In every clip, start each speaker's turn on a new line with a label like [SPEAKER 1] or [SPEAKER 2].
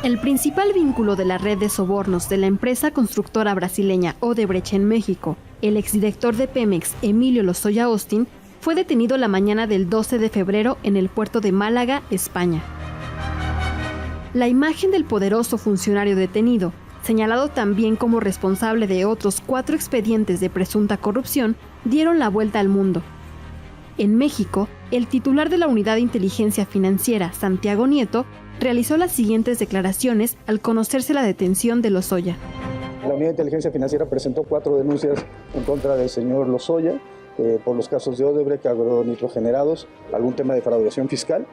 [SPEAKER 1] El principal vínculo de la red de sobornos de la empresa constructora brasileña Odebrecht en México, el exdirector de Pemex, Emilio Lozoya Austin, fue detenido la mañana del 12 de febrero en el puerto de Málaga, España. La imagen del poderoso funcionario detenido, señalado también como responsable de otros 4 expedientes de presunta corrupción, dieron la vuelta al mundo. En México, el titular de la Unidad de Inteligencia Financiera, Santiago Nieto, realizó las siguientes declaraciones al conocerse la detención de Lozoya.
[SPEAKER 2] La Unidad de Inteligencia Financiera presentó 4 denuncias en contra del señor Lozoya por los casos de Odebrecht, agronitrogenerados, algún tema de fraudación fiscal,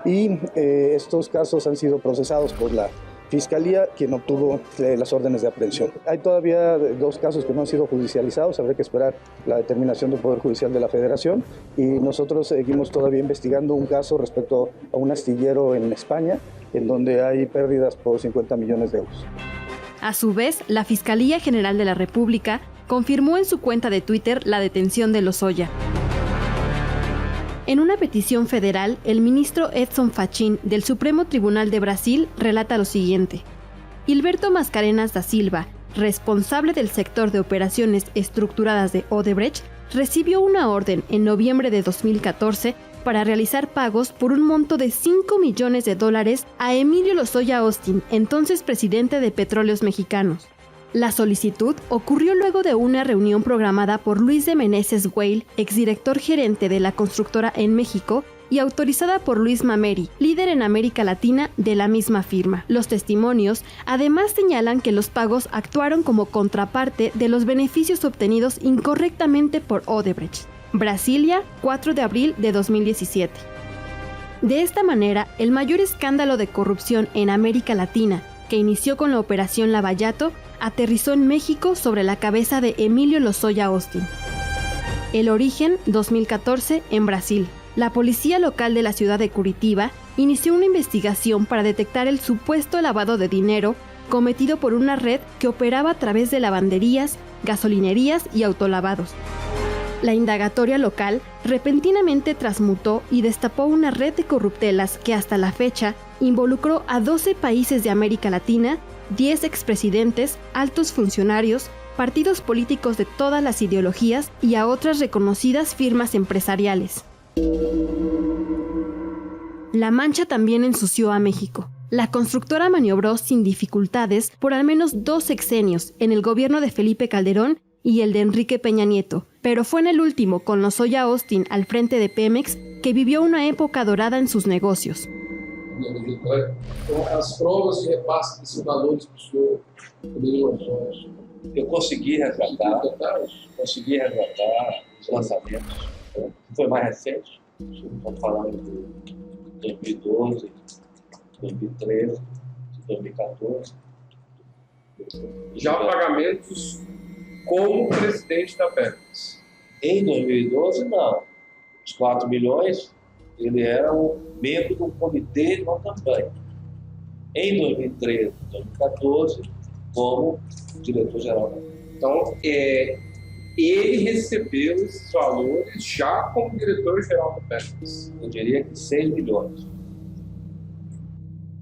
[SPEAKER 2] y estos casos han sido procesados por la Fiscalía, quien obtuvo las órdenes de aprehensión. Hay todavía 2 casos que no han sido judicializados, habrá que esperar la determinación del Poder Judicial de la Federación, y nosotros seguimos todavía investigando un caso respecto a un astillero en España, en donde hay pérdidas por 50 millones de euros.
[SPEAKER 1] A su vez, la Fiscalía General de la República confirmó en su cuenta de Twitter la detención de Lozoya. En una petición federal, el ministro Edson Fachin del Supremo Tribunal de Brasil relata lo siguiente. Hilberto Mascarenhas da Silva, responsable del sector de operaciones estructuradas de Odebrecht, recibió una orden en noviembre de 2014 para realizar pagos por un monto de $5 millones a Emilio Lozoya Austin, entonces presidente de Petróleos Mexicanos. La solicitud ocurrió luego de una reunión programada por Luis de Meneses Güell, exdirector gerente de la constructora en México, y autorizada por Luis Mameri, líder en América Latina de la misma firma. Los testimonios además señalan que los pagos actuaron como contraparte de los beneficios obtenidos incorrectamente por Odebrecht. Brasilia, 4 de abril de 2017. De esta manera, el mayor escándalo de corrupción en América Latina, que inició con la Operación Lavallato, aterrizó en México sobre la cabeza de Emilio Lozoya Austin. El origen, 2014, en Brasil. La policía local de la ciudad de Curitiba inició una investigación para detectar el supuesto lavado de dinero cometido por una red que operaba a través de lavanderías, gasolinerías y autolavados. La indagatoria local repentinamente transmutó y destapó una red de corruptelas que hasta la fecha involucró a 12 países de América Latina, 10 expresidentes, altos funcionarios, partidos políticos de todas las ideologías y a otras reconocidas firmas empresariales. La mancha también ensució a México. La constructora maniobró sin dificultades por al menos 2 sexenios en el gobierno de Felipe Calderón y el de Enrique Peña Nieto, pero fue en el último, con Lozoya Austin al frente de Pemex, que vivió una época dorada en sus negocios.
[SPEAKER 3] As provas de repasse desses valores para o senhor poderiam
[SPEAKER 4] eu consegui resgatar os lançamentos. Foi mais recente, estamos falando de 2012, 2013, 2014.
[SPEAKER 3] Já pagamentos como presidente da Pemex.
[SPEAKER 4] Em 2012, não. Os 4 milhões, ele era um membro do comitê de uma campanha. Em 2013, 2014, como diretor-geral da Pemex.
[SPEAKER 3] Então, ele recebeu esses valores já como diretor-geral da Pemex.
[SPEAKER 4] Eu diria que 6 milhões.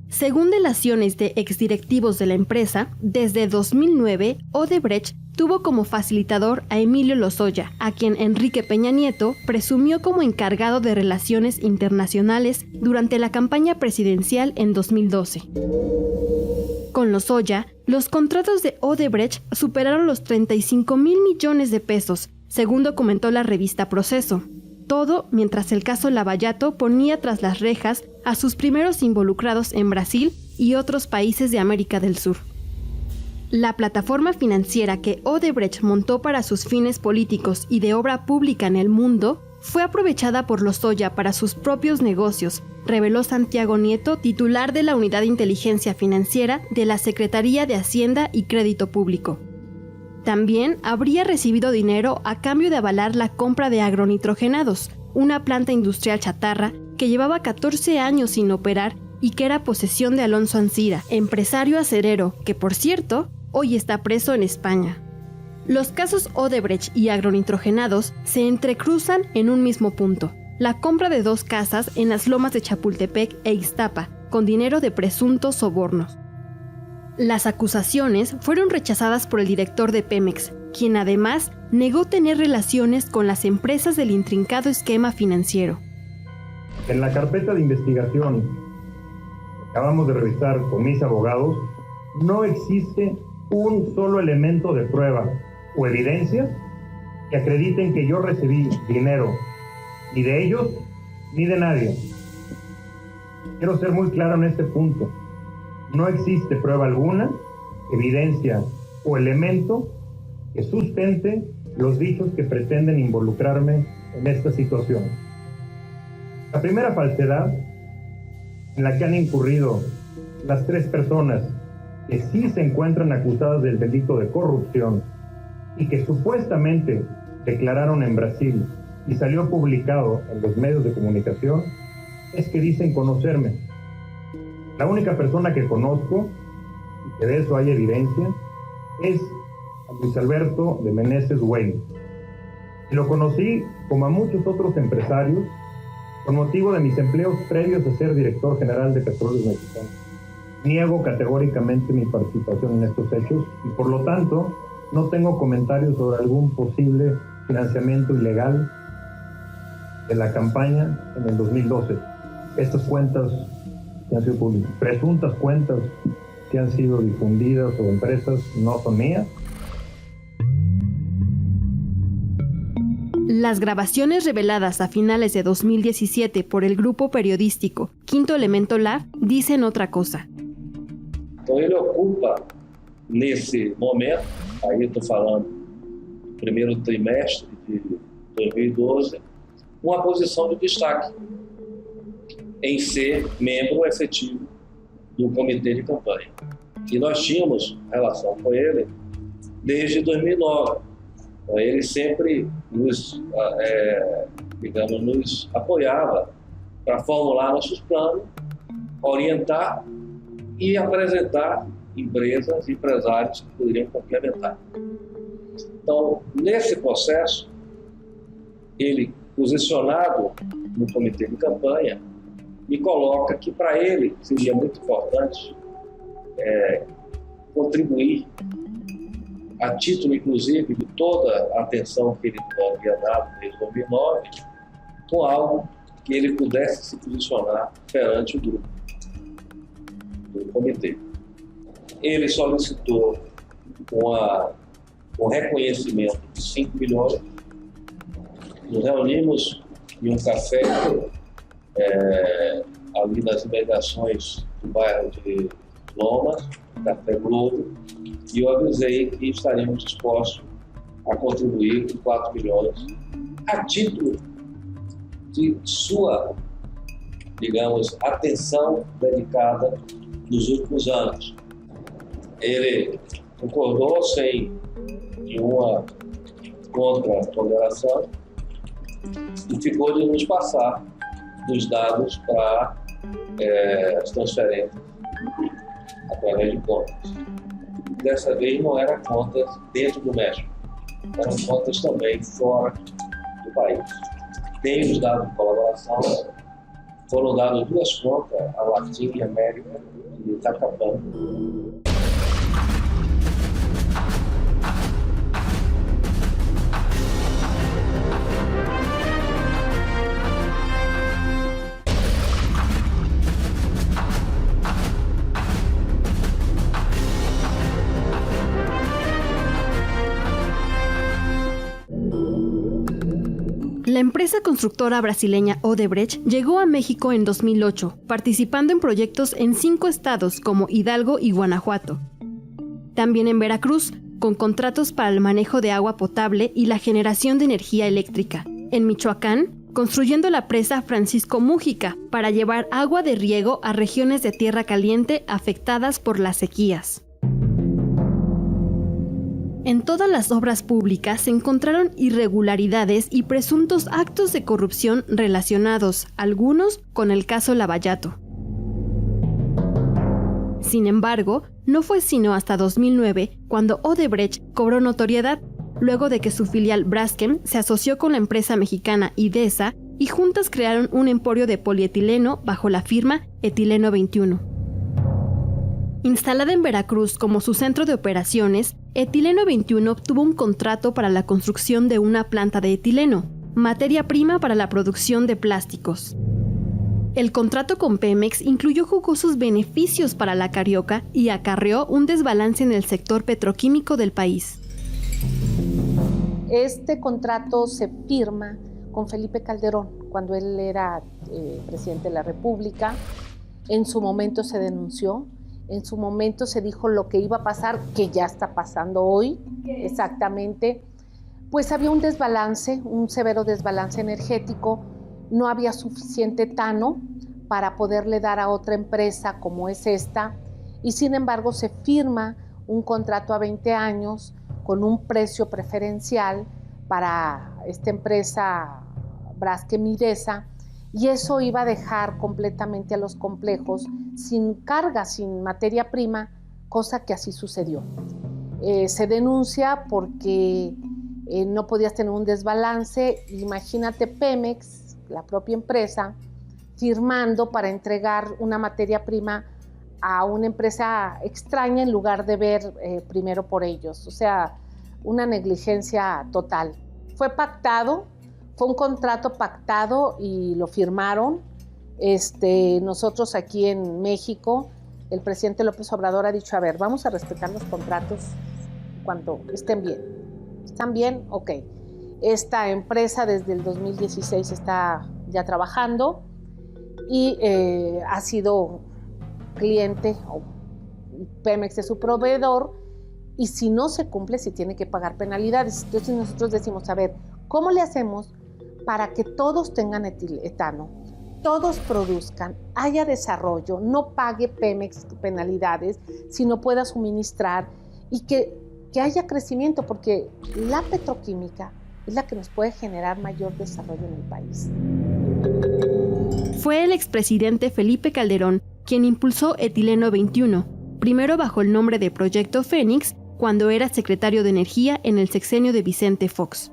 [SPEAKER 1] Según delaciones de exdirectivos de la empresa, desde 2009, Odebrecht tuvo como facilitador a Emilio Lozoya, a quien Enrique Peña Nieto presumió como encargado de relaciones internacionales durante la campaña presidencial en 2012. Con Lozoya, los contratos de Odebrecht superaron los 35,000 millones de pesos, según documentó la revista Proceso. Todo mientras el caso Lavallato ponía tras las rejas a sus primeros involucrados en Brasil y otros países de América del Sur. La plataforma financiera que Odebrecht montó para sus fines políticos y de obra pública en el mundo fue aprovechada por Lozoya para sus propios negocios, reveló Santiago Nieto, titular de la Unidad de Inteligencia Financiera de la Secretaría de Hacienda y Crédito Público. También habría recibido dinero a cambio de avalar la compra de agronitrogenados, una planta industrial chatarra que llevaba 14 años sin operar y que era posesión de Alonso Ancira, empresario acerero, que por cierto, hoy está preso en España. Los casos Odebrecht y agronitrogenados se entrecruzan en un mismo punto: la compra de 2 casas en las lomas de Chapultepec e Ixtapa, con dinero de presuntos sobornos. Las acusaciones fueron rechazadas por el director de Pemex, quien además negó tener relaciones con las empresas del intrincado esquema financiero.
[SPEAKER 5] En la carpeta de investigación que acabamos de revisar con mis abogados, no existe un solo elemento de prueba o evidencia que acrediten que yo recibí dinero ni de ellos ni de nadie. Quiero ser muy claro en este punto. No existe prueba alguna, evidencia o elemento que sustente los dichos que pretenden involucrarme en esta situación. La primera falsedad en la que han incurrido las 3 personas que sí se encuentran acusadas del delito de corrupción y que supuestamente declararon en Brasil y salió publicado en los medios de comunicación, es que dicen conocerme. La única persona que conozco, y que de eso hay evidencia, es a Luis Alberto de Meneses Güell. Y lo conocí, como a muchos otros empresarios, con motivo de mis empleos previos a ser director general de Petróleos Mexicanos. Niego categóricamente mi participación en estos hechos y, por lo tanto, no tengo comentarios sobre algún posible financiamiento ilegal de la campaña en el 2012. Estas cuentas que han sido públicas, presuntas cuentas que han sido difundidas o empresas, no son mías.
[SPEAKER 1] Las grabaciones reveladas a finales de 2017 por el grupo periodístico Quinto Elemento Lab dicen otra cosa.
[SPEAKER 4] Então ele ocupa, nesse momento, aí estou falando do primeiro trimestre de 2012, uma posição de destaque em ser membro efetivo do comitê de campanha. E nós tínhamos relação com ele desde 2009. Ele sempre nos apoiava para formular nossos planos, orientar e apresentar empresas e empresários que poderiam complementar. Então, nesse processo, ele, posicionado no comitê de campanha, me coloca que para ele seria muito importante contribuir, a título inclusive de toda a atenção que ele havia dado desde 2009, com algo que ele pudesse se posicionar perante o grupo do comitê. Ele solicitou um reconhecimento de 5 milhões. Nos reunimos em um café ali nas imediações do bairro de Lomas, Café Globo, e eu avisei que estaríamos dispostos a contribuir com 4 milhões a título de sua, digamos, atenção dedicada nos últimos anos. Ele concordou sem nenhuma contra-ponderação e ficou de nos passar os dados para as transferências através de contas. Dessa vez não eram contas dentro do México, eram contas também fora do país. Tem os dados de colaboração, foram dadas 2 contas, a Latim e América e Itacapã.
[SPEAKER 1] La empresa constructora brasileña Odebrecht llegó a México en 2008, participando en proyectos en 5 estados como Hidalgo y Guanajuato. También en Veracruz, con contratos para el manejo de agua potable y la generación de energía eléctrica. En Michoacán, construyendo la presa Francisco Mújica para llevar agua de riego a regiones de tierra caliente afectadas por las sequías. En todas las obras públicas se encontraron irregularidades y presuntos actos de corrupción relacionados, algunos, con el caso Lavallato. Sin embargo, no fue sino hasta 2009 cuando Odebrecht cobró notoriedad, luego de que su filial Braskem se asoció con la empresa mexicana Idesa y juntas crearon un emporio de polietileno bajo la firma Etileno 21. Instalada en Veracruz como su centro de operaciones, Etileno 21 obtuvo un contrato para la construcción de una planta de etileno, materia prima para la producción de plásticos. El contrato con Pemex incluyó jugosos beneficios para la Carioca y acarreó un desbalance en el sector petroquímico del país.
[SPEAKER 6] Este contrato se firma con Felipe Calderón cuando él era presidente de la República. En su momento se denunció, en su momento se dijo lo que iba a pasar, que ya está pasando hoy, exactamente. Pues había un desbalance, un severo desbalance energético, no había suficiente etano para poderle dar a otra empresa como es esta, y sin embargo se firma un contrato a 20 años con un precio preferencial para esta empresa Braskem Idesa, y eso iba a dejar completamente a los complejos sin carga, sin materia prima, cosa que así sucedió. Se denuncia porque no podías tener un desbalance. Imagínate Pemex, la propia empresa, firmando para entregar una materia prima a una empresa extraña en lugar de ver primero por ellos. O sea, una negligencia total. Fue pactado, fue un contrato pactado y lo firmaron. Nosotros aquí en México, el presidente López Obrador ha dicho, a ver, vamos a respetar los contratos cuando estén bien. ¿Están bien? Ok. Esta empresa desde el 2016 está ya trabajando y ha sido cliente, Pemex es su proveedor, y si no se cumple, se tiene que pagar penalidades. Entonces nosotros decimos, a ver, ¿cómo le hacemos para que todos tengan etano, todos produzcan, haya desarrollo, no pague Pemex penalidades, sino pueda suministrar y que haya crecimiento? Porque la petroquímica es la que nos puede generar mayor desarrollo en el país.
[SPEAKER 1] Fue el expresidente Felipe Calderón quien impulsó Etileno 21, primero bajo el nombre de Proyecto Fénix, cuando era secretario de Energía en el sexenio de Vicente Fox.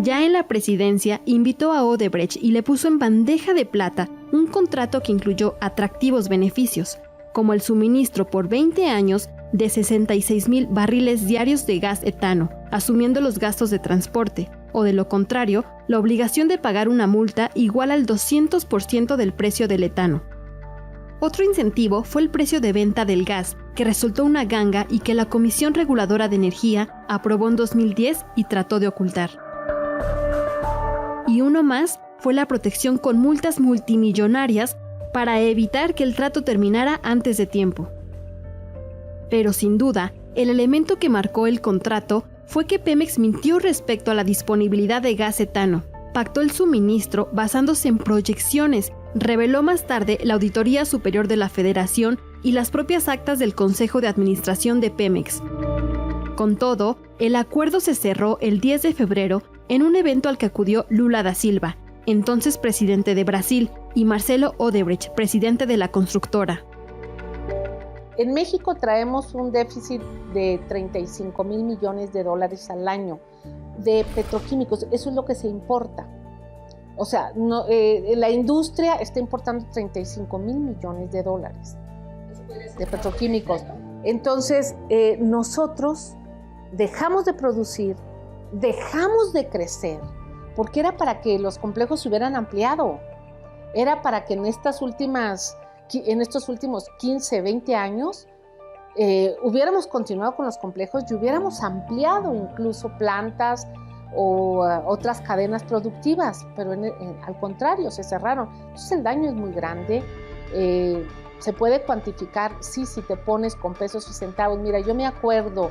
[SPEAKER 1] Ya en la presidencia, invitó a Odebrecht y le puso en bandeja de plata un contrato que incluyó atractivos beneficios, como el suministro por 20 años de 66,000 barriles diarios de gas etano, asumiendo los gastos de transporte, o de lo contrario, la obligación de pagar una multa igual al 200% del precio del etano. Otro incentivo fue el precio de venta del gas, que resultó una ganga y que la Comisión Reguladora de Energía aprobó en 2010 y trató de ocultar. Y uno más fue la protección con multas multimillonarias para evitar que el trato terminara antes de tiempo. Pero sin duda, el elemento que marcó el contrato fue que Pemex mintió respecto a la disponibilidad de gas etano, pactó el suministro basándose en proyecciones, reveló más tarde la Auditoría Superior de la Federación y las propias actas del Consejo de Administración de Pemex. Con todo, el acuerdo se cerró el 10 de febrero en un evento al que acudió Lula da Silva, entonces presidente de Brasil, y Marcelo Odebrecht, presidente de la constructora.
[SPEAKER 6] En México traemos un déficit de 35,000 millones de dólares al año de petroquímicos. Eso es lo que se importa. O sea, la industria está importando 35,000 millones de dólares de petroquímicos. Entonces, nosotros dejamos de producir, dejamos de crecer, porque era para que los complejos se hubieran ampliado. Era para que en estos últimos 15, 20 años hubiéramos continuado con los complejos y hubiéramos ampliado incluso plantas o otras cadenas productivas, pero al contrario, se cerraron. Entonces el daño es muy grande, se puede cuantificar, sí, si te pones con pesos y centavos. Mira, yo me acuerdo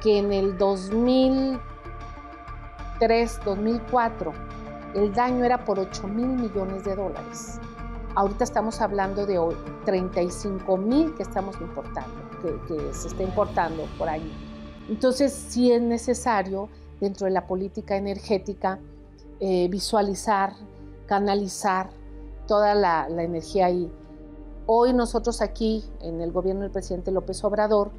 [SPEAKER 6] que en el 2003, 2004, el daño era por 8,000 millones de dólares. Ahorita estamos hablando de hoy, 35,000 que estamos importando, que se está importando por ahí. Entonces, sí es necesario, dentro de la política energética, visualizar, canalizar toda la energía ahí. Hoy nosotros aquí, en el gobierno del presidente López Obrador,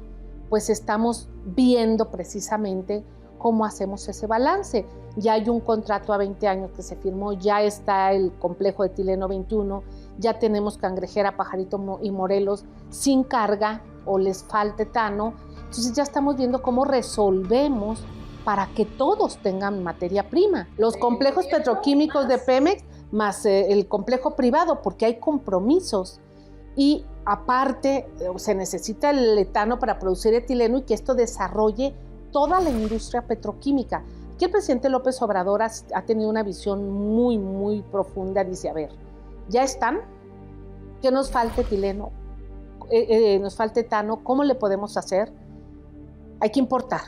[SPEAKER 6] pues estamos viendo precisamente cómo hacemos ese balance. Ya hay un contrato a 20 años que se firmó, ya está el complejo de Etileno 21, ya tenemos Cangrejera, Pajarito y Morelos sin carga o les falta etano. Entonces ya estamos viendo cómo resolvemos para que todos tengan materia prima. Los complejos petroquímicos de Pemex más el complejo privado, porque hay compromisos. Y aparte se necesita el etano para producir etileno y que esto desarrolle toda la industria petroquímica. Aquí el presidente López Obrador ha tenido una visión muy, muy profunda. Dice, a ver, ya están, que nos falta etileno, nos falta etano, ¿cómo le podemos hacer? Hay que importar.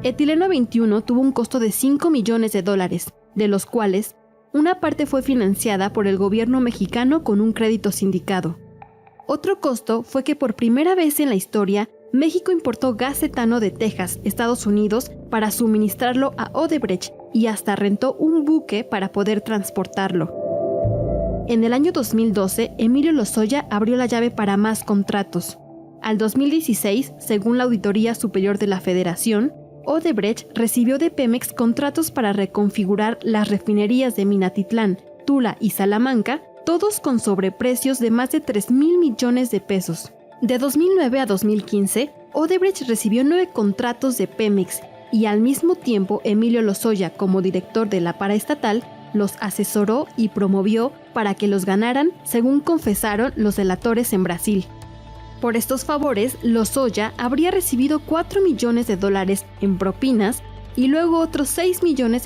[SPEAKER 1] Etileno 21 tuvo un costo de $5 millones, de los cuales una parte fue financiada por el gobierno mexicano con un crédito sindicado. Otro costo fue que por primera vez en la historia, México importó gas etano de Texas, Estados Unidos, para suministrarlo a Odebrecht y hasta rentó un buque para poder transportarlo. En el año 2012, Emilio Lozoya abrió la llave para más contratos. Al 2016, según la Auditoría Superior de la Federación, Odebrecht recibió de Pemex contratos para reconfigurar las refinerías de Minatitlán, Tula y Salamanca, todos con sobreprecios de más de $3,000 millones. De 2009 a 2015, Odebrecht recibió 9 contratos de Pemex y al mismo tiempo Emilio Lozoya, como director de la paraestatal, los asesoró y promovió para que los ganaran, según confesaron los delatores en Brasil. Por estos favores, Lozoya habría recibido $4 millones en propinas y luego otros $6 millones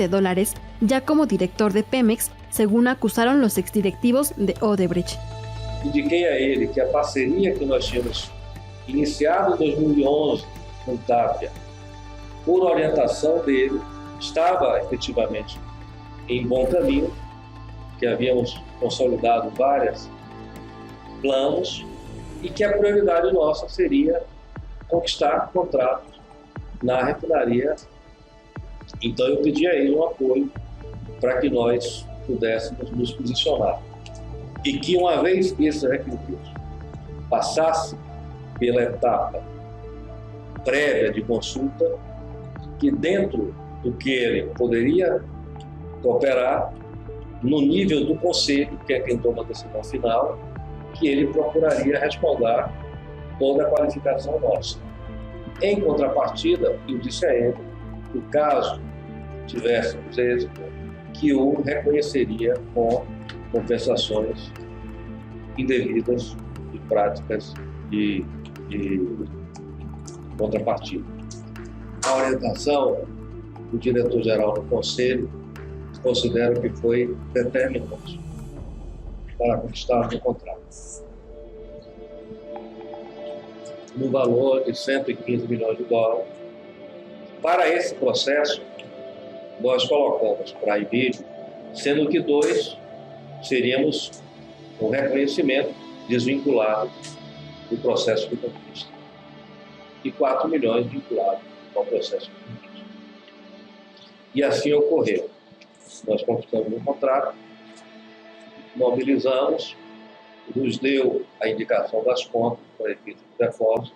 [SPEAKER 1] ya como director de Pemex, según acusaron los exdirectivos de Odebrecht.
[SPEAKER 4] Indiquei a ele que a parceria que nós tínhamos iniciado em 2011 com Tapia, por orientação dele, estava efetivamente em bom caminho, que havíamos consolidado vários planos e que a prioridade nossa seria conquistar contratos na refinaria. Então eu pedi a ele um apoio para que nós pudéssemos nos posicionar. E que uma vez que esses requisitos passassem pela etapa prévia de consulta, que dentro do que ele poderia cooperar, no nível do conselho, que é quem toma a decisão final, que ele procuraria respaldar toda a qualificação nossa. Em contrapartida, eu disse a ele que, caso tivéssemos êxito, que o reconheceria com compensações indevidas e práticas de contrapartida. A orientação do diretor-geral do Conselho considero que foi determinante para conquistar o contrato. No valor de $115 milhões. Para esse processo, nós colocamos para Emílio, sendo que 2 seríamos um reconhecimento desvinculado do processo de conquista e $4 milhões vinculado ao processo de conquista. E assim ocorreu. Nós conquistamos um contrato, mobilizamos, nos deu a indicação das contas para efeito de depósito.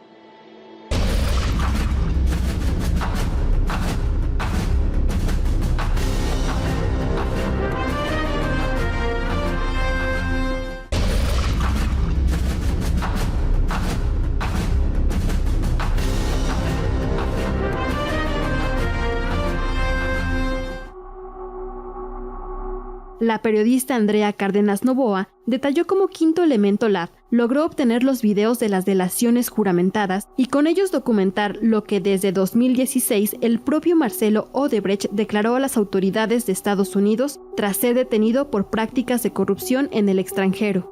[SPEAKER 1] La periodista Andrea Cárdenas Novoa detalló cómo Quinto Elemento Lab logró obtener los videos de las delaciones juramentadas y con ellos documentar lo que desde 2016 el propio Marcelo Odebrecht declaró a las autoridades de Estados Unidos tras ser detenido por prácticas de corrupción en el extranjero.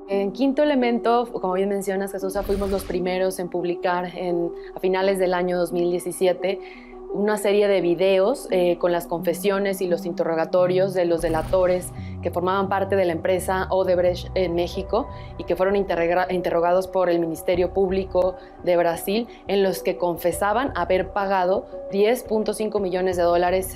[SPEAKER 7] En Quinto Elemento, como bien mencionas, Jesús, fuimos los primeros en publicar a finales del año 2017 una serie de videos con las confesiones y los interrogatorios de los delatores que formaban parte de la empresa Odebrecht en México y que fueron interrogados por el Ministerio Público de Brasil, en los que confesaban haber pagado $10.5 millones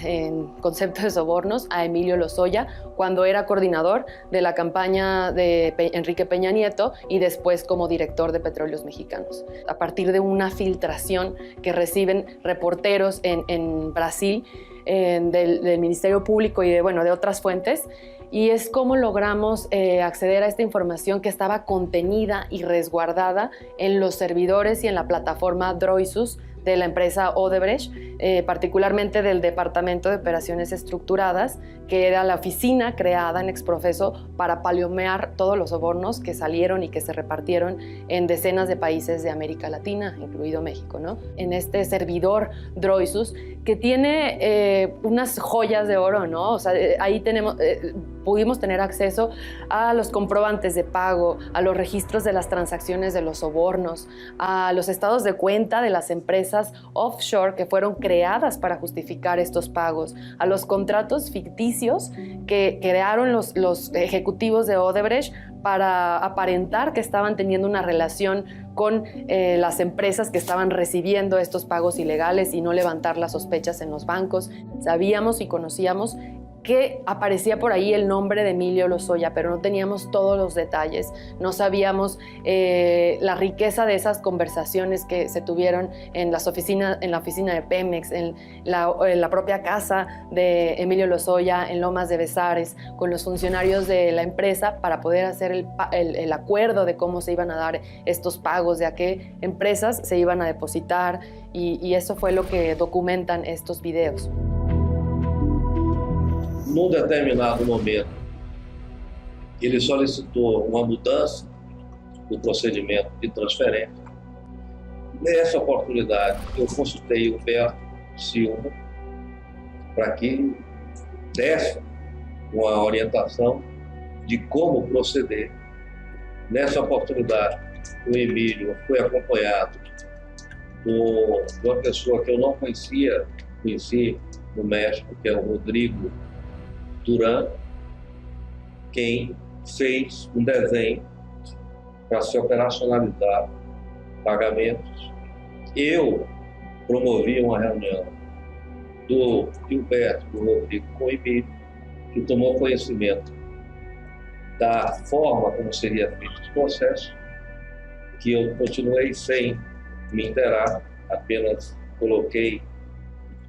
[SPEAKER 7] en concepto de sobornos a Emilio Lozoya cuando era coordinador de la campaña de Enrique Peña Nieto y después como director de Petróleos Mexicanos. A partir de una filtración que reciben reporteros en Brasil, del Ministerio Público y de otras fuentes, y es cómo logramos acceder a esta información que estaba contenida y resguardada en los servidores y en la plataforma Droisus de la empresa Odebrecht, particularmente del Departamento de Operaciones Estructuradas, que era la oficina creada en Exprofeso para palomear todos los sobornos que salieron y que se repartieron en decenas de países de América Latina, incluido México, ¿no? En este servidor Droisus, que tiene unas joyas de oro, ¿no? O sea, ahí pudimos tener acceso a los comprobantes de pago, a los registros de las transacciones de los sobornos, a los estados de cuenta de las empresas offshore que fueron creadas para justificar estos pagos, a los contratos ficticios que crearon los ejecutivos de Odebrecht para aparentar que estaban teniendo una relación con las empresas que estaban recibiendo estos pagos ilegales y no levantar las sospechas en los bancos. Sabíamos y conocíamos que aparecía por ahí el nombre de Emilio Lozoya, pero no teníamos todos los detalles, no sabíamos la riqueza de esas conversaciones que se tuvieron en la oficina de Pemex, en la propia casa de Emilio Lozoya, en Lomas de Bezares, con los funcionarios de la empresa para poder hacer el acuerdo de cómo se iban a dar estos pagos, de a qué empresas se iban a depositar, y eso fue lo que documentan estos videos.
[SPEAKER 4] Num determinado momento, ele solicitou uma mudança do procedimento de transferência. Nessa oportunidade, eu consultei o Humberto Silva para que desse uma orientação de como proceder. Nessa oportunidade, o Emílio foi acompanhado de uma pessoa que eu não conheci no México, que é o Rodrigo Duran, quem fez desenho para se operacionalizar pagamentos. Eu promovi uma reunião do Gilberto, do Rodrigo com o Emílio, que tomou conhecimento da forma como seria feito esse processo, que eu continuei sem me inteirar, apenas coloquei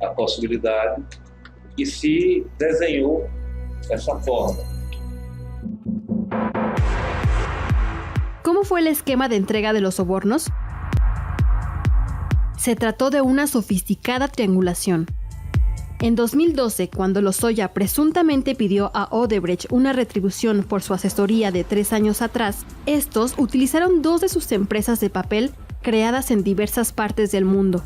[SPEAKER 4] a possibilidade e se desenhou essa forma.
[SPEAKER 1] ¿Cómo fue el esquema de entrega de los sobornos? Se trató de una sofisticada triangulación. En 2012, cuando Lozoya presuntamente pidió a Odebrecht una retribución por su asesoría de 3 años atrás, estos utilizaron 2 de sus empresas de papel creadas en diversas partes del mundo.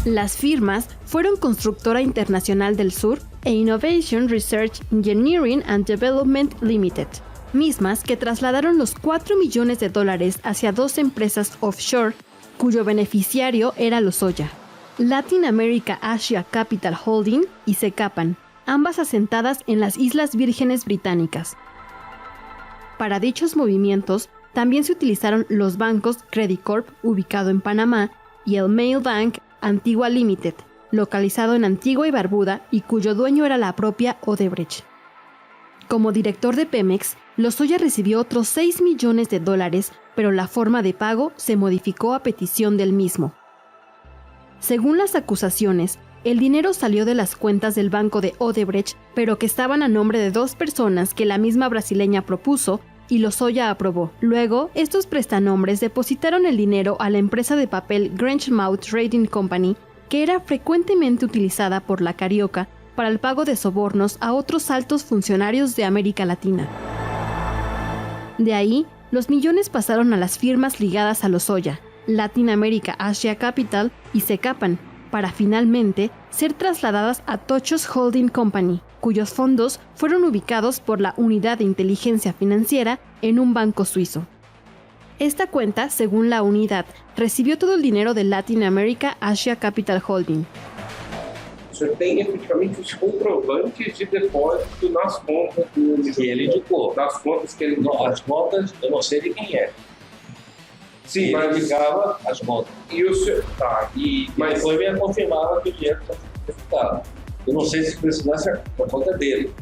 [SPEAKER 1] Las firmas fueron Constructora Internacional del Sur e Innovation Research Engineering and Development Limited, mismas que trasladaron los $4 millones hacia 2 empresas offshore, cuyo beneficiario era Lozoya: Latin America Asia Capital Holding y Secapan, ambas asentadas en las Islas Vírgenes Británicas. Para dichos movimientos, también se utilizaron los bancos Credit Corp, ubicado en Panamá, y el Mail Bank Antigua Limited, localizado en Antigua y Barbuda y cuyo dueño era la propia Odebrecht. Como director de Pemex, Lozoya recibió otros $6 millones, pero la forma de pago se modificó a petición del mismo. Según las acusaciones, el dinero salió de las cuentas del banco de Odebrecht, pero que estaban a nombre de 2 personas que la misma brasileña propuso y Lozoya aprobó. Luego, estos prestanombres depositaron el dinero a la empresa de papel Grangemouth Trading Company, que era frecuentemente utilizada por la Carioca para el pago de sobornos a otros altos funcionarios de América Latina. De ahí, los millones pasaron a las firmas ligadas a Lozoya, Latin America Asia Capital y Secapan, para finalmente ser trasladadas a Tochos Holding Company, cuyos fondos fueron ubicados por la Unidad de Inteligencia Financiera en un banco suizo. Esta cuenta, según la unidad, recibió todo el dinero de Latin America Asia Capital Holding.
[SPEAKER 3] Você tem efetivamente os comprovantes de depósito nas contas
[SPEAKER 4] que ele indicou.
[SPEAKER 3] Das contas que ele indicou.
[SPEAKER 4] As contas, eu não sei de quem é.
[SPEAKER 3] Sim,
[SPEAKER 4] ele
[SPEAKER 3] mas
[SPEAKER 4] indicava as contas.
[SPEAKER 3] E o senhor, tá,
[SPEAKER 4] Mas depois me confirmava que o dinheiro estava depositado. Eu não sei se precisasse a conta dele.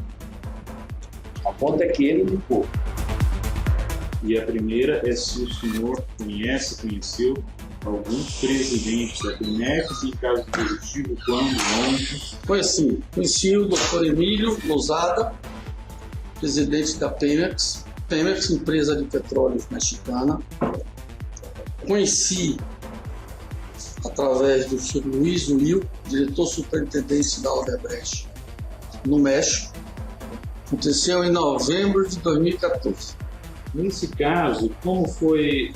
[SPEAKER 4] A conta é que ele indicou.
[SPEAKER 8] E a primeira é se o senhor conheceu alguns presidentes da Pemex, em caso positivo, quando, onde?
[SPEAKER 9] Conheci o Dr. Emílio Lousada, presidente da Pemex, empresa de petróleo mexicana. Conheci através do Sr. Luiz Will, diretor superintendente da Odebrecht, no México. Aconteceu em novembro de 2014.
[SPEAKER 8] Nesse caso, como foi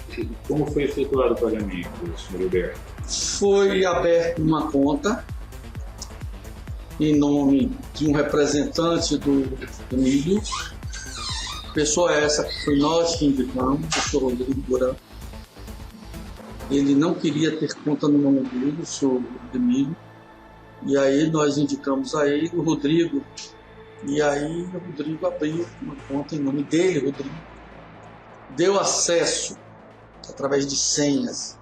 [SPEAKER 8] efetuado o pagamento, Sr. Gilberto?
[SPEAKER 9] Foi aberta uma conta em nome de um representante do Emílio. Pessoa essa que foi nós que indicamos, o Sr. Rodrigo Duran. Ele não queria ter conta no nome dele, o Sr. Emílio. E aí nós indicamos a ele, o Rodrigo. E aí o Rodrigo abriu uma conta em nome dele, Rodrigo. Deu acesso, através de senhas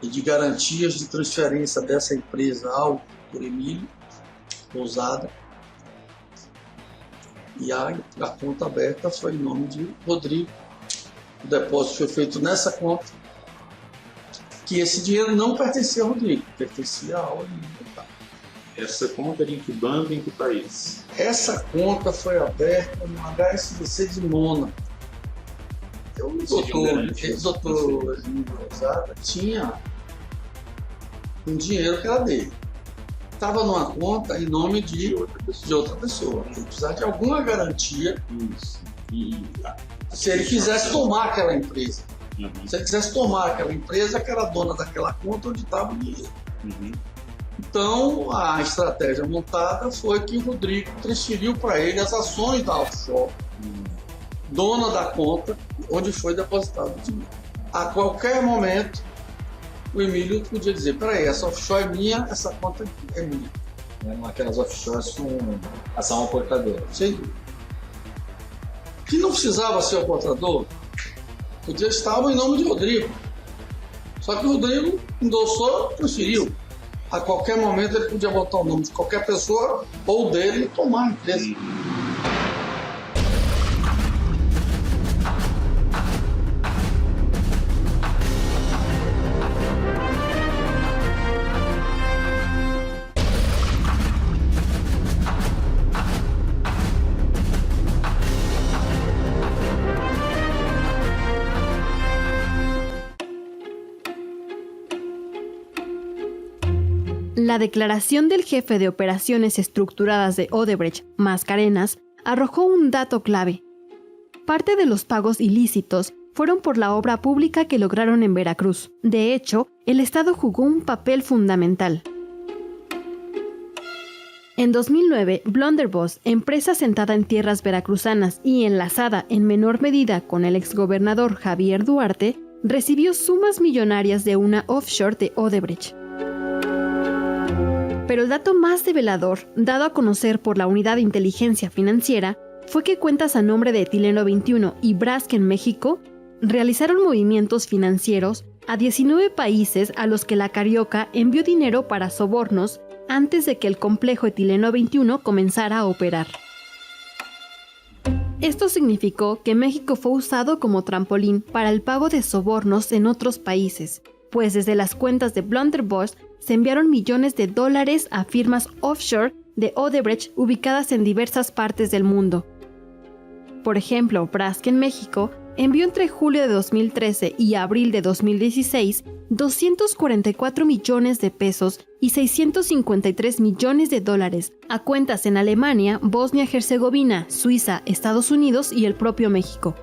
[SPEAKER 9] e de garantias de transferência dessa empresa ao Dr. Emílio Lousada. E a conta aberta foi em nome de Rodrigo. O depósito foi feito nessa conta, que esse dinheiro não pertencia ao Rodrigo, pertencia ao Emílio.
[SPEAKER 8] Essa conta era em que banco, em que país?
[SPEAKER 9] Essa conta foi aberta no HSBC de Mona. O doutor Emílio Lousada tinha um dinheiro que era dele. Estava numa conta em nome de outra pessoa. Ele precisava de alguma garantia.
[SPEAKER 8] Isso.
[SPEAKER 9] Se ele quisesse tomar aquela empresa. Se ele quisesse tomar aquela empresa, que era dona daquela conta onde estava o dinheiro. Então, a estratégia montada foi que o Rodrigo transferiu para ele as ações da offshore, dona da conta, onde foi depositado o dinheiro. A qualquer momento, o Emílio podia dizer: peraí, essa offshore é minha, essa conta é minha.
[SPEAKER 10] Aquelas offshores com ação ao portador.
[SPEAKER 9] Sim. Que não precisava ser o portador, podia estar em nome de Rodrigo. Só que o Rodrigo endossou, transferiu. A qualquer momento ele podia botar o nome de qualquer pessoa ou dele e tomar a empresa.
[SPEAKER 1] La declaración del jefe de operaciones estructuradas de Odebrecht, Mascarenas, arrojó un dato clave. Parte de los pagos ilícitos fueron por la obra pública que lograron en Veracruz. De hecho, el Estado jugó un papel fundamental. En 2009, Blunderbuss, empresa sentada en tierras veracruzanas y enlazada en menor medida con el exgobernador Javier Duarte, recibió sumas millonarias de una offshore de Odebrecht. Pero el dato más develador, dado a conocer por la Unidad de Inteligencia Financiera, fue que cuentas a nombre de Etileno 21 y Braskem México realizaron movimientos financieros a 19 países a los que la Carioca envió dinero para sobornos antes de que el complejo Etileno 21 comenzara a operar. Esto significó que México fue usado como trampolín para el pago de sobornos en otros países, pues desde las cuentas de Blunderbuss se enviaron millones de dólares a firmas offshore de Odebrecht ubicadas en diversas partes del mundo. Por ejemplo, Braskem México envió entre julio de 2013 y abril de 2016 244 millones de pesos y 653 millones de dólares a cuentas en Alemania, Bosnia-Herzegovina, Suiza, Estados Unidos y el propio México.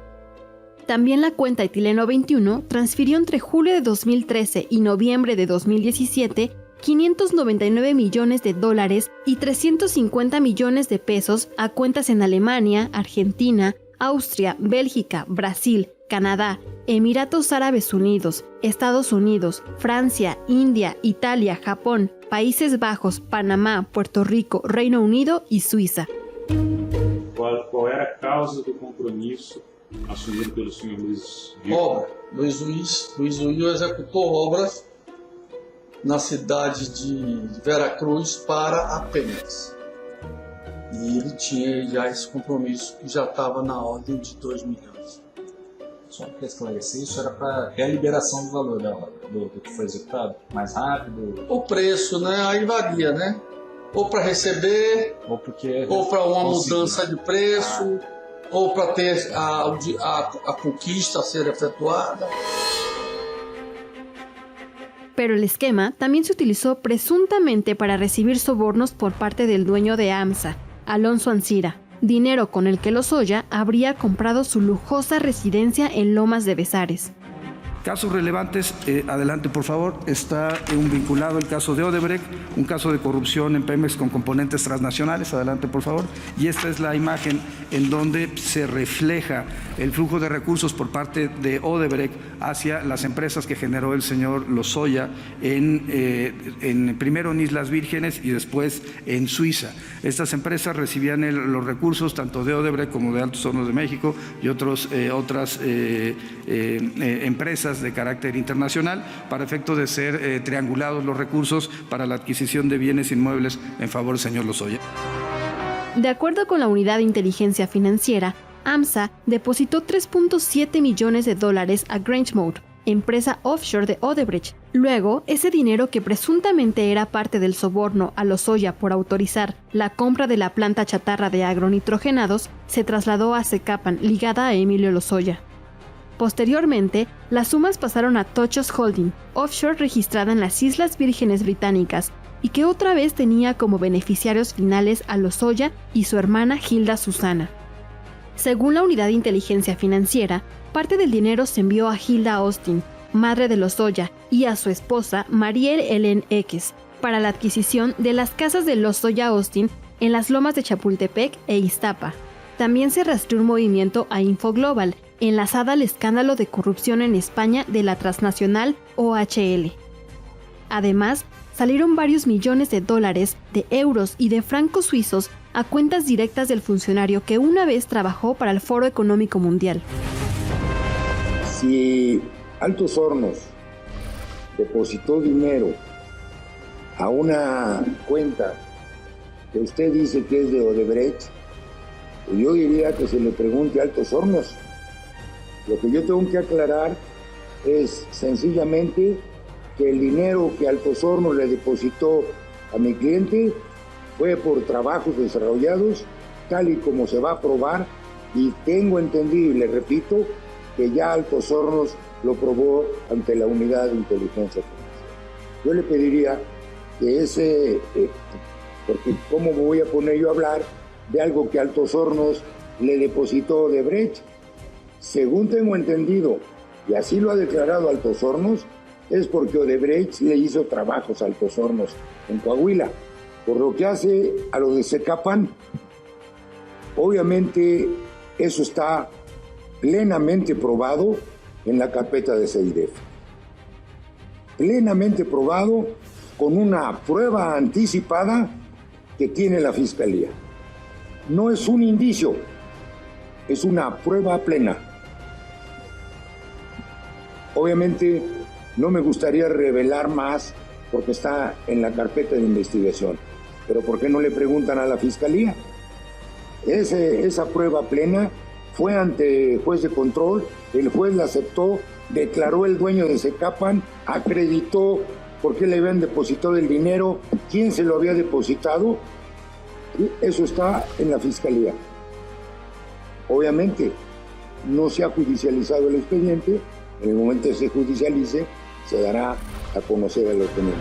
[SPEAKER 1] También la cuenta Etileno 21 transfirió entre julio de 2013 y noviembre de 2017 599 millones de dólares y 350 millones de pesos a cuentas en Alemania, Argentina, Austria, Bélgica, Brasil, Canadá, Emiratos Árabes Unidos, Estados Unidos, Francia, India, Italia, Japón, Países Bajos, Panamá, Puerto Rico, Reino Unido y Suiza.
[SPEAKER 8] Qual era a causa do compromisso assumido pelo senhor Luiz Will?
[SPEAKER 9] Obra. Luiz Will executou obras na cidade de Veracruz para a Pemex. E ele tinha já esse compromisso que já estava na ordem de 2 milhões.
[SPEAKER 10] Só para esclarecer, isso era para reliberação do valor do que foi executado? Mais rápido?
[SPEAKER 9] O preço, né? Aí varia, né? Ou para receber,
[SPEAKER 10] ou
[SPEAKER 9] para uma mudança de preço, ou para ter a conquista a ser efetuada.
[SPEAKER 1] Pero el esquema también se utilizó presuntamente para recibir sobornos por parte del dueño de AMSA, Alonso Ancira, dinero con el que Lozoya habría comprado su lujosa residencia en Lomas de Bezares.
[SPEAKER 11] Casos relevantes, adelante por favor, está vinculado el caso de Odebrecht, un caso de corrupción en Pemex con componentes transnacionales, adelante por favor, y esta es la imagen en donde se refleja el flujo de recursos por parte de Odebrecht hacia las empresas que generó el señor Lozoya primero en Islas Vírgenes y después en Suiza. Estas empresas recibían los recursos tanto de Odebrecht como de Altos Hornos de México y otras empresas de carácter internacional para efecto de ser triangulados los recursos para la adquisición de bienes inmuebles en favor del señor Lozoya.
[SPEAKER 1] De acuerdo con la Unidad de Inteligencia Financiera, AMSA depositó $3.7 millones a Grangemouth, empresa offshore de Odebrecht. Luego, ese dinero que presuntamente era parte del soborno a Lozoya por autorizar la compra de la planta chatarra de agronitrogenados, se trasladó a Zecapan, ligada a Emilio Lozoya. Posteriormente, las sumas pasaron a Tochos Holding, offshore registrada en las Islas Vírgenes Británicas, y que otra vez tenía como beneficiarios finales a Lozoya y su hermana Hilda Susana. Según la Unidad de Inteligencia Financiera, parte del dinero se envió a Hilda Austin, madre de Lozoya, y a su esposa Mariel Helen Eques, para la adquisición de las casas de Lozoya Austin en las lomas de Chapultepec e Iztapa. También se rastreó un movimiento a Infoglobal, enlazada al escándalo de corrupción en España de la transnacional OHL. Además, salieron varios millones de dólares, de euros y de francos suizos a cuentas directas del funcionario que una vez trabajó para el Foro Económico Mundial.
[SPEAKER 12] Si Altos Hornos depositó dinero a una cuenta que usted dice que es de Odebrecht, pues yo diría que se le pregunte a Altos Hornos. Lo que yo tengo que aclarar es sencillamente que el dinero que Altos Hornos le depositó a mi cliente fue por trabajos desarrollados, tal y como se va a probar, y tengo entendido, y le repito, que ya Altos Hornos lo probó ante la Unidad de Inteligencia Financiera. Yo le pediría que porque ¿cómo me voy a poner yo a hablar de algo que Altos Hornos le depositó a Odebrecht? Según tengo entendido, y así lo ha declarado Altos Hornos, es porque Odebrecht le hizo trabajos a Altos Hornos en Coahuila. Por lo que hace a lo de Zecapan, obviamente eso está plenamente probado en la carpeta de CEIDEF. Plenamente probado con una prueba anticipada que tiene la Fiscalía. No es un indicio, es una prueba plena. Obviamente no me gustaría revelar más porque está en la carpeta de investigación. Pero ¿por qué no le preguntan a la Fiscalía? Esa prueba plena fue ante juez de control, el juez la aceptó, declaró el dueño de Zecapan, acreditó por qué le habían depositado el dinero, quién se lo había depositado. Eso está en la Fiscalía. Obviamente no se ha judicializado el expediente. En el momento que se judicialice, se dará a conocer a la opinión.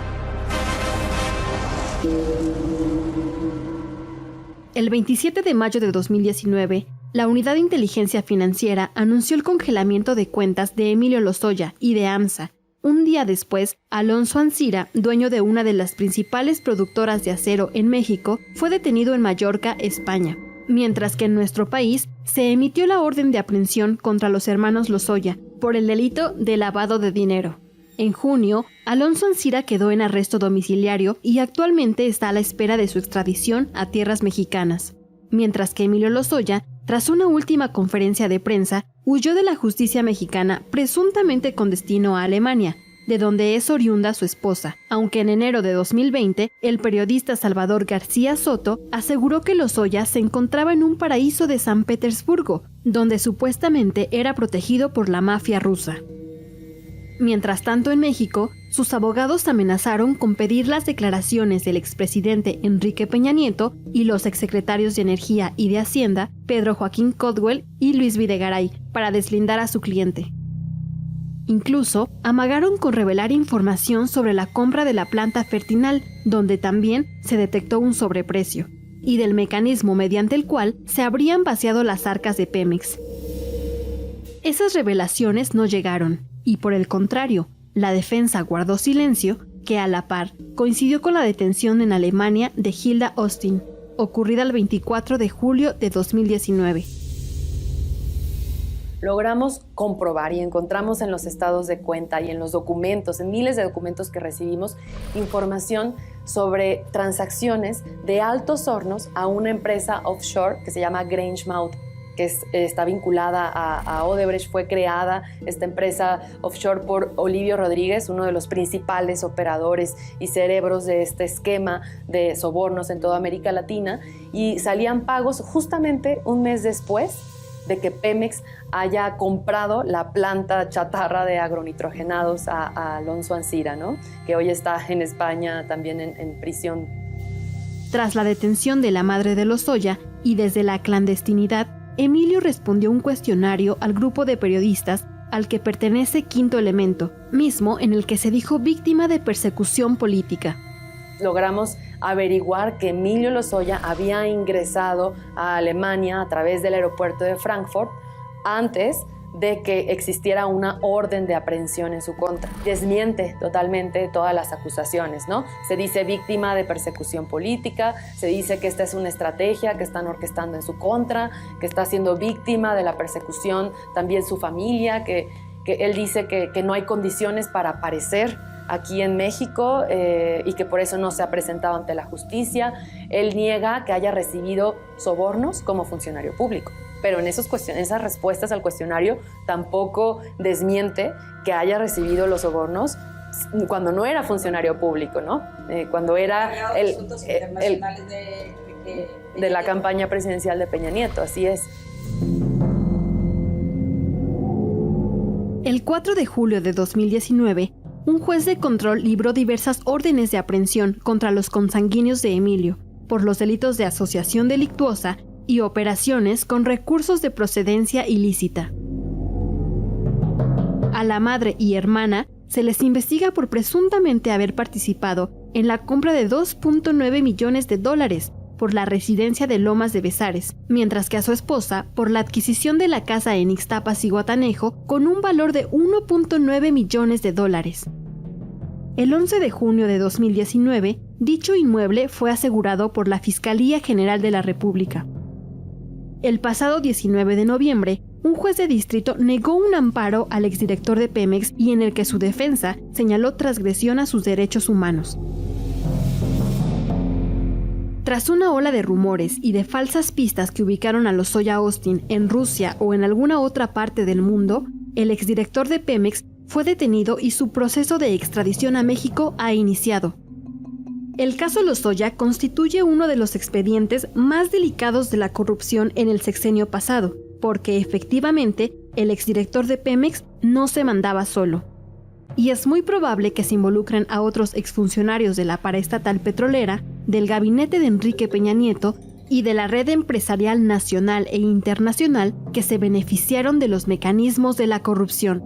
[SPEAKER 1] El 27 de mayo de 2019, la Unidad de Inteligencia Financiera anunció el congelamiento de cuentas de Emilio Lozoya y de AMSA. Un día después, Alonso Ancira, dueño de una de las principales productoras de acero en México, fue detenido en Mallorca, España. Mientras que en nuestro país se emitió la orden de aprehensión contra los hermanos Lozoya por el delito de lavado de dinero. En junio, Alonso Ancira quedó en arresto domiciliario y actualmente está a la espera de su extradición a tierras mexicanas, mientras que Emilio Lozoya, tras una última conferencia de prensa, huyó de la justicia mexicana presuntamente con destino a Alemania, de donde es oriunda su esposa, aunque en enero de 2020, el periodista Salvador García Soto aseguró que Lozoya se encontraba en un paraíso de San Petersburgo, donde supuestamente era protegido por la mafia rusa. Mientras tanto, en México, sus abogados amenazaron con pedir las declaraciones del expresidente Enrique Peña Nieto y los exsecretarios de Energía y de Hacienda, Pedro Joaquín Caldwell y Luis Videgaray, para deslindar a su cliente. Incluso, amagaron con revelar información sobre la compra de la planta Fertinal, donde también se detectó un sobreprecio, y del mecanismo mediante el cual se habrían vaciado las arcas de Pemex. Esas revelaciones no llegaron. Y por el contrario, la defensa guardó silencio, que a la par coincidió con la detención en Alemania de Hilda Austin, ocurrida el 24 de julio de 2019.
[SPEAKER 7] Logramos comprobar y encontramos en los estados de cuenta y en los documentos, en miles de documentos que recibimos, información sobre transacciones de Altos Hornos a una empresa offshore que se llama Grangemouth, que está vinculada a Odebrecht. Fue creada esta empresa offshore por Olivio Rodríguez, uno de los principales operadores y cerebros de este esquema de sobornos en toda América Latina, y salían pagos justamente un mes después de que Pemex haya comprado la planta chatarra de agronitrogenados a Alonso Ancira, ¿no? Que hoy está en España también en prisión.
[SPEAKER 1] Tras la detención de la madre de Lozoya y desde la clandestinidad, Emilio respondió un cuestionario al grupo de periodistas al que pertenece Quinto Elemento, mismo en el que se dijo víctima de persecución política.
[SPEAKER 7] Logramos averiguar que Emilio Lozoya había ingresado a Alemania a través del aeropuerto de Frankfurt antes de que existiera una orden de aprehensión en su contra. Desmiente totalmente todas las acusaciones, ¿no? Se dice víctima de persecución política, se dice que esta es una estrategia que están orquestando en su contra, que está siendo víctima de la persecución también su familia, que él dice que no hay condiciones para aparecer aquí en México y que por eso no se ha presentado ante la justicia. Él niega que haya recibido sobornos como funcionario público, pero en esas respuestas al cuestionario tampoco desmiente que haya recibido los sobornos cuando no era funcionario público, ¿no? Cuando era de la campaña presidencial de Peña Nieto, así es.
[SPEAKER 1] El 4 de julio de 2019, un juez de control libró diversas órdenes de aprehensión contra los consanguíneos de Emilio por los delitos de asociación delictuosa y operaciones con recursos de procedencia ilícita. A la madre y hermana se les investiga por presuntamente haber participado en la compra de $2.9 millones por la residencia de Lomas de Bezares, mientras que a su esposa por la adquisición de la casa en Ixtapas y Guatanejo con un valor de $1.9 millones. El 11 de junio de 2019, dicho inmueble fue asegurado por la Fiscalía General de la República. El pasado 19 de noviembre, un juez de distrito negó un amparo al exdirector de Pemex y en el que su defensa señaló transgresión a sus derechos humanos. Tras una ola de rumores y de falsas pistas que ubicaron a Lozoya Austin en Rusia o en alguna otra parte del mundo, el exdirector de Pemex fue detenido y su proceso de extradición a México ha iniciado. El caso Lozoya constituye uno de los expedientes más delicados de la corrupción en el sexenio pasado, porque efectivamente el exdirector de Pemex no se mandaba solo. Y es muy probable que se involucren a otros exfuncionarios de la paraestatal petrolera, del gabinete de Enrique Peña Nieto y de la red empresarial nacional e internacional que se beneficiaron de los mecanismos de la corrupción.